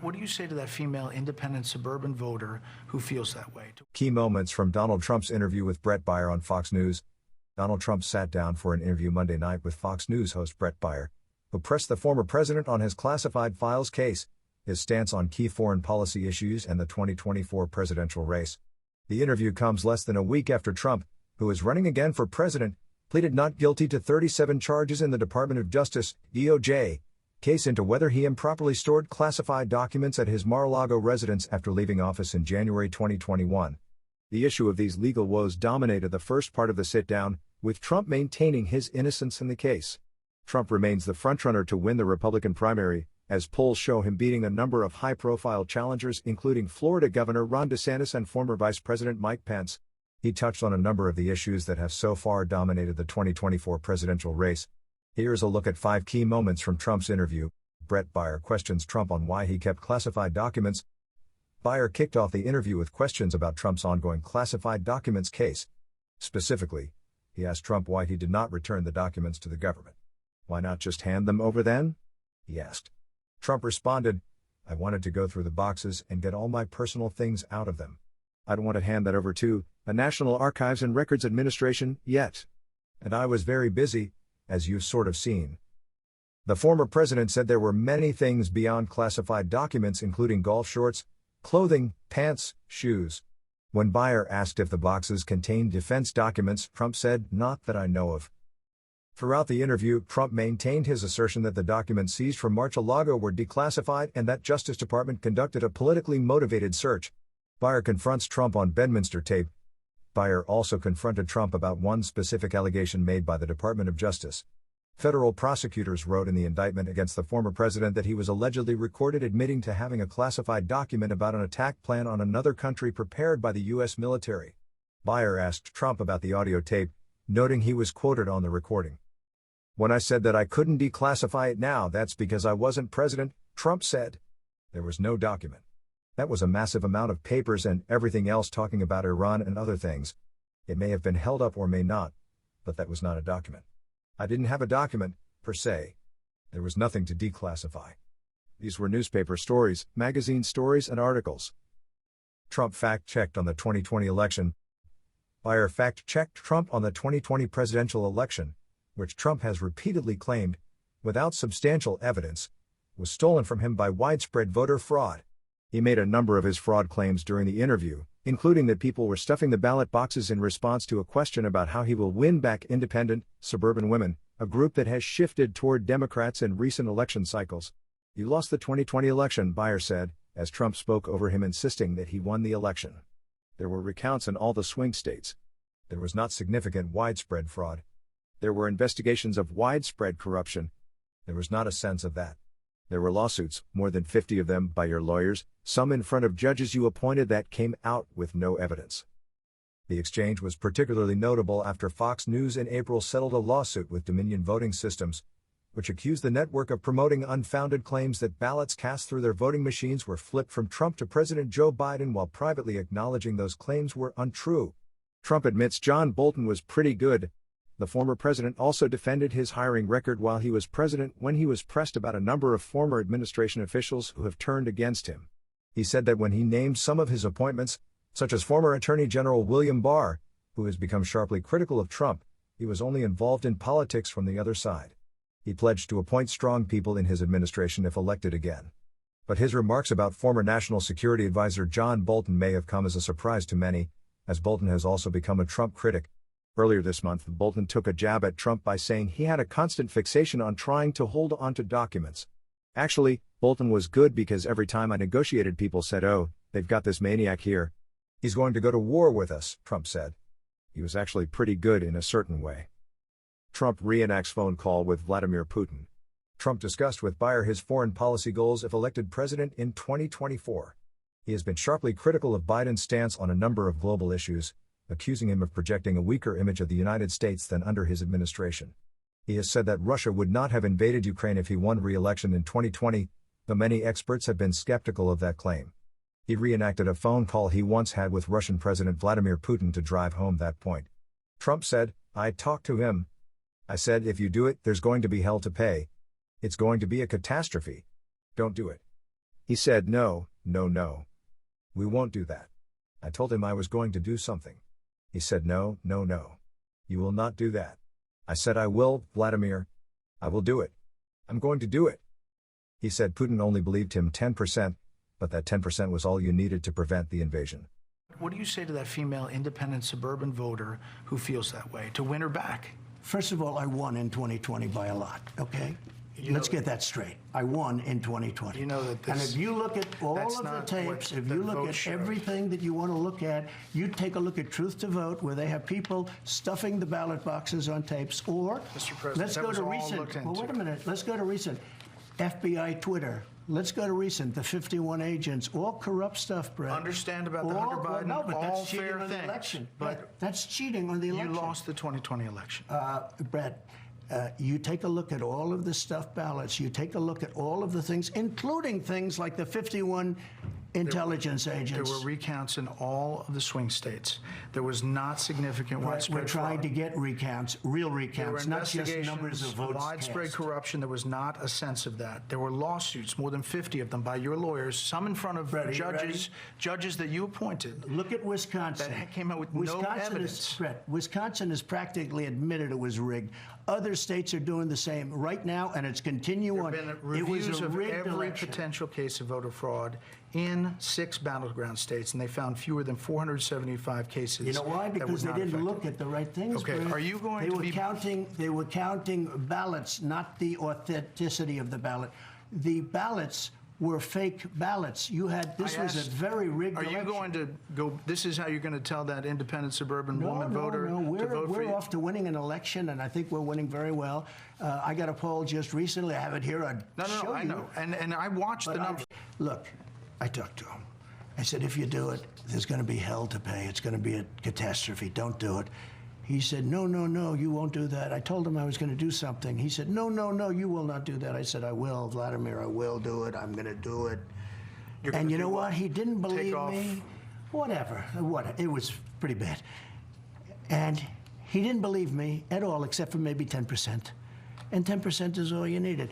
What do you say to that female independent suburban voter who feels that way? Key moments from Donald Trump's interview with Bret Baier on Fox News. Donald Trump sat down for an interview Monday night with Fox News host Bret Baier, who pressed the former president on his classified files case, his stance on key foreign policy issues, and the 2024 presidential race. The interview comes less than a week after Trump, who is running again for president, pleaded not guilty to 37 charges in the Department of Justice, DOJ, case into whether he improperly stored classified documents at his Mar-a-Lago residence after leaving office in January 2021. The issue of these legal woes dominated the first part of the sit-down, with Trump maintaining his innocence in the case. Trump remains the frontrunner to win the Republican primary, as polls show him beating a number of high-profile challengers including Florida Governor Ron DeSantis and former Vice President Mike Pence. He touched on a number of the issues that have so far dominated the 2024 presidential race. Here's a look at 5 key moments from Trump's interview. Bret Baier questions Trump on why he kept classified documents. Baier kicked off the interview with questions about Trump's ongoing classified documents case. Specifically, he asked Trump why he did not return the documents to the government. "Why not just hand them over then?" he asked. Trump responded, "I wanted to go through the boxes and get all my personal things out of them. I don't want to hand that over to the National Archives and Records Administration yet. And I was very busy, as you've sort of seen." The former president said there were many things beyond classified documents, including golf shorts, clothing, pants, shoes. When Baier asked if the boxes contained defense documents, Trump said, "Not that I know of." Throughout the interview, Trump maintained his assertion that the documents seized from Mar-a-Lago were declassified and that Justice Department conducted a politically motivated search. Baier confronts Trump on Bedminster tape. Baier also confronted Trump about one specific allegation made by the Department of Justice. Federal prosecutors wrote in the indictment against the former president that he was allegedly recorded admitting to having a classified document about an attack plan on another country prepared by the U.S. military. Baier asked Trump about the audio tape, noting he was quoted on the recording. "When I said that I couldn't declassify it now, that's because I wasn't president," Trump said. "There was no document. That was a massive amount of papers and everything else talking about Iran and other things. It may have been held up or may not, but that was not a document. I didn't have a document, per se. There was nothing to declassify. These were newspaper stories, magazine stories, and articles." Trump fact-checked on the 2020 election. Baier fact-checked Trump on the 2020 presidential election, which Trump has repeatedly claimed, without substantial evidence, was stolen from him by widespread voter fraud. He made a number of his fraud claims during the interview, including that people were stuffing the ballot boxes in response to a question about how he will win back independent, suburban women, a group that has shifted toward Democrats in recent election cycles. "You lost the 2020 election," Baier said, as Trump spoke over him, insisting that he won the election. "There were recounts in all the swing states. There was not significant widespread fraud. There were investigations of widespread corruption. There was not a sense of that. There were lawsuits, more than 50 of them, by your lawyers, some in front of judges you appointed, that came out with no evidence." The exchange was particularly notable after Fox News in April settled a lawsuit with Dominion Voting Systems, which accused the network of promoting unfounded claims that ballots cast through their voting machines were flipped from Trump to President Joe Biden, while privately acknowledging those claims were untrue. Trump admits John Bolton was pretty good. The former president also defended his hiring record while he was president when he was pressed about a number of former administration officials who have turned against him. He said that when he named some of his appointments, such as former Attorney General William Barr, who has become sharply critical of Trump, he was only involved in politics from the other side. He pledged to appoint strong people in his administration if elected again. But his remarks about former National Security Advisor John Bolton may have come as a surprise to many, as Bolton has also become a Trump critic. Earlier this month, Bolton took a jab at Trump by saying he had a constant fixation on trying to hold on to documents. "Actually, Bolton was good because every time I negotiated, people said, 'Oh, they've got this maniac here. He's going to go to war with us,'" Trump said. He was actually pretty good in a certain way. Trump reenacts phone call with Vladimir Putin. Trump discussed with Baier his foreign policy goals if elected president in 2024. He has been sharply critical of Biden's stance on a number of global issues, accusing him of projecting a weaker image of the United States than under his administration. He has said that Russia would not have invaded Ukraine if he won re-election in 2020, though many experts have been skeptical of that claim. He reenacted a phone call he once had with Russian President Vladimir Putin to drive home that point. Trump said, "I talked to him. I said, if you do it, there's going to be hell to pay. It's going to be a catastrophe. Don't do it." He said, no, no, no. We won't do that. I told him I was going to do something. He said, no, no, no. You will not do that. I said, I will, Vladimir. I will do it. I'm going to do it. He said Putin only believed him 10%, but that 10% was all you needed to prevent the invasion. What do you say to that female independent suburban voter who feels that way, to win her back? First of all, I won in 2020 by a lot, okay? Let's get that straight. I won in 2020. You know that this, and if you look at all of the tapes, if you look at everything that you want to look at, you take a look at Truth to Vote, where they have people stuffing the ballot boxes on tapes, or Mr. President, let's go to recent. Well, wait a minute. Let's go to recent. FBI Twitter. Let's go to recent. The 51 agents, all corrupt stuff, Brett. Understand about the Hunter Biden, no, but all that's cheating fair on the things. election. But that's cheating on the election. You lost the 2020 election. Brett, you take a look at all of the stuffed ballots. You take a look at all of the things, including things like the 51 intelligence agents. There were recounts in all of the swing states. There was not significant widespread We're trying fraud. to get recounts, real There were recounts, not just numbers of votes widespread cast. corruption. There was not a sense of that. There were lawsuits, more than 50 of them, by your lawyers, some in front of Brett, are you judges that you appointed. Look at Wisconsin. That came out with no evidence. Wisconsin has practically admitted it was rigged. Other states are doing the same right now, and it's continuing on. There have been It was reviews a of rigged every election. potential case of voter fraud in 6 battleground states, and they found fewer than 475 cases. You know why? Because they didn't look at the right things. Okay, Brett. are you going they to were be counting? They were counting ballots, not the authenticity of the ballot. The ballots were fake ballots. You had this was a very rigged. Are you election. going to go? This is how you're going to tell that independent suburban woman voter No, to vote for we're you? off to winning an election, and I think we're winning very well. I got a poll just recently. I have it here. I'd show I you. know, and I watched the numbers. Look, I talked to him. I said, if you do it, there's going to be hell to pay. It's going to be a catastrophe. Don't do it. He said, no, no, no, you won't do that. I told him I was going to do something. He said, no, no, no, you will not do that. I said, I will, Vladimir, I will do it. I'm going to do it. And you know what? He didn't believe me. Whatever. It was pretty bad. And he didn't believe me at all, except for maybe 10%. And 10% is all you needed.